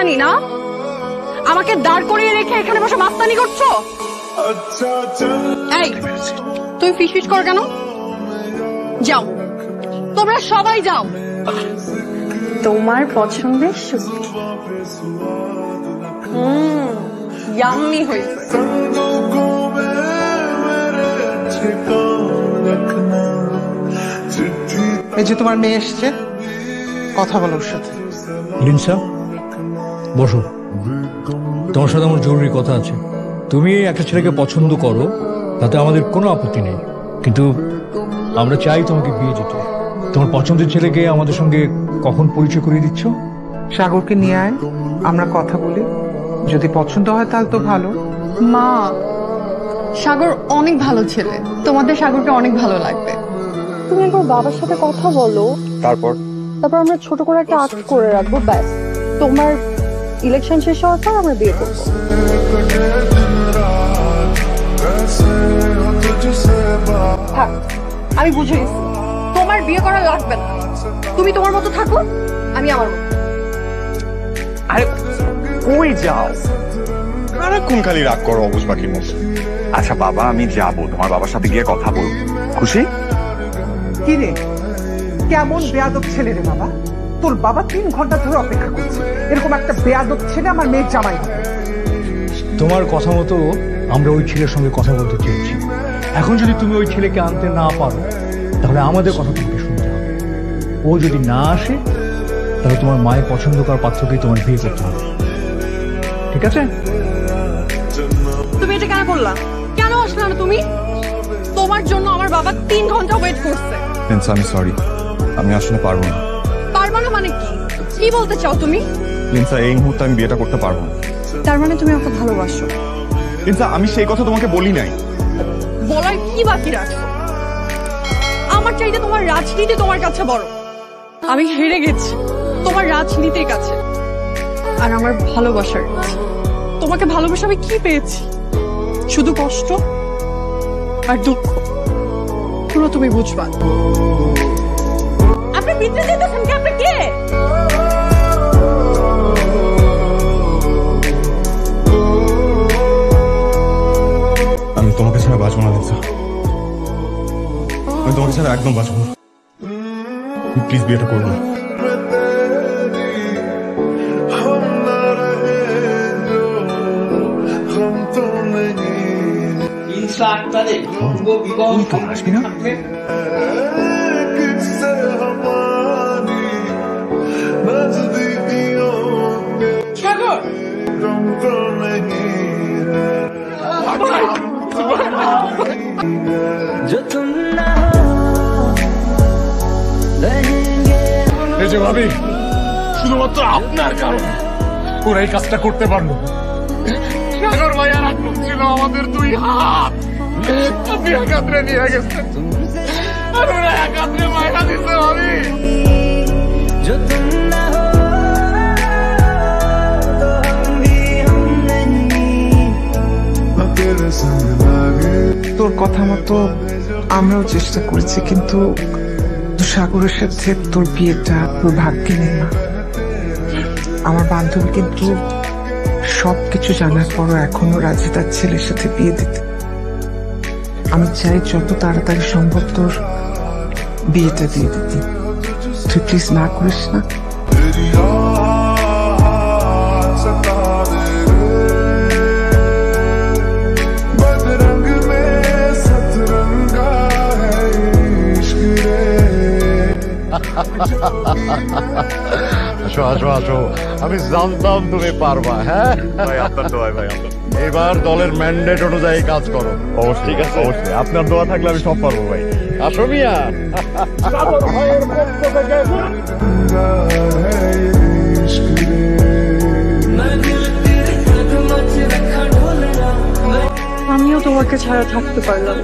মাস্তানি না? আমাকে দাঁড় করিয়ে রেখে এখানে বসে মাস্তানি করছো? এই তুমি ফিসফিস করো কেন? যাও, তোমরা সবাই যাও। তোমার পছন্দের ইয়াম্মি হয়েছে। এই যে তোমার মেয়ে এসছে, কথা বলো ওর সাথে। লিনসা, বসো, তোমার সাথে আমার জরুরি কথা আছে। তুমি একটা ছেলেকে পছন্দ করো, তাতে আমাদের কোনো আপত্তি নেই, কিন্তু আমরা চাই তোমাকে বিয়ে দিতে। তোমার পছন্দের ছেলেকে আমাদের সঙ্গে কখন পরিচয় করিয়ে দিচ্ছ? সাগরকে নিয়ে আয়, আমরা কথা বলি, যদি পছন্দ হয় তাহলে তো ভালো। মা, সাগর অনেক ভালো ছেলে, তোমাদের সাগরকে অনেক ভালো লাগবে। তুমি একবার বাবার সাথে কথা বলো, তারপর আমরা ছোট করে একটা আক্ট করে রাখবো, ব্যাস। তোমার ইলেকশন শেষ হওয়ার পর আমরা বিয়ে করবো। থাক, আমি বুঝে গেছি, তোমার বিয়ে করা লাগবে না। তুমি তোমার মতো থাকো, আমি আমার মতো। আরে কই যাও? সারাক্ষণ খালি রাগ করো অবুঝ পাখির মতো। আচ্ছা বাবা, আমি যাবো, তোমার বাবার সাথে গিয়ে কথা বলবো। খুশি? কি রে, কেমন বেয়াদব ছেলে রে বাবা? তোর বাবা 3 ঘন্টা ধরে অপেক্ষা করছে, এরকম একটা বেয়াদব ছেলে আমার মেয়ের জামাই হবে। তোমার কথা মতো আমরা ওই ছেলের সঙ্গে কথা বলতে চেয়েছি। এখন যদি তুমি ওই ছেলেকে আনতে না পারো, তাহলে আমাদের কথা তোমাকে শুনতে হবে। ও যদি না আসে, তাহলে তোমার মায়ের পছন্দ করার পাত্রকেই তোমার বিয়ে করতে হবে, ঠিক আছে? তুমি এটা কেন করলা? কেন আসলে না তুমি? তোমার জন্য আমার বাবা 3 ঘন্টা ওয়েট করছে। আমি সরি, আমি আসলে পারবো না। পারবো না মানে কি? কি বলতে চাও তুমি? লিনসা, এই মুহূর্তে আমি বিয়েটা করতে পারবো না। তার মানে তুমি আমাকে ভালোবাসো? লিনসা, আমি সেই কথা তোমাকে বলি নাই। বলার কি বাকি রাখছো? আমার চাইতে তোমার রাজনীতি তোমার কাছে বড়। আমি হেরে গেছি তোমার রাজনীতির কাছে, আর আমার ভালোবাসার কাছে। তোমাকে ভালোবাসা আমি কি পেয়েছি? শুধু কষ্ট আর দুঃখ। পুরো তুমি বুঝবা। আপনি বিদ্যুৎ দিতেছেন কি? আপনি কে? আমি তোমাকে ছাড়া বাঁচবো না লিনসা, আমি তোমাকে ছাড়া একদম বাঁচবো না। প্লিজ বিয়েটা করবো না। আসবি না? এই যে ভাবি, শুধুমাত্র আপনার কারণে ওরা এই কাজটা করতে পারলো। সাগর ভাই আর আটক ছিল আমাদের 2 হাত, আপনি একাত্রে নিয়ে গেছেন, আর ওরা একাত্রে মায়া দিচ্ছে ভাবি। তোর কথা মতো আমরাও চেষ্টা করেছি, কিন্তু সাগরের সাথে তোর বিয়েটা তোর ভাগ্যে নেই মা। আমার বান্ধবী কিন্তু সবকিছু জানার পরও এখনো রাজি তার ছেলের সাথে বিয়ে দিতে। আমি চাই যত তাড়াতাড়ি সম্ভব তোর বিয়েটা দিয়ে দিতে। তুই প্লিজ না করিস না। আসো আসো আসো, আমি জানতাম তুমি পারবা। হ্যাঁ ভাই, আপনার দোয়ায় ভাই, আপনার। এবার দলের ম্যান্ডেট অনুযায়ী কাজ করো। অবশ্যই, ঠিক আছে, অবশ্যই আপনার দোয়া থাকলে আমি সব পারবো ভাই। আসো মিয়া। আমিও তোমাকে ছাড়া থাকতে পারলাম।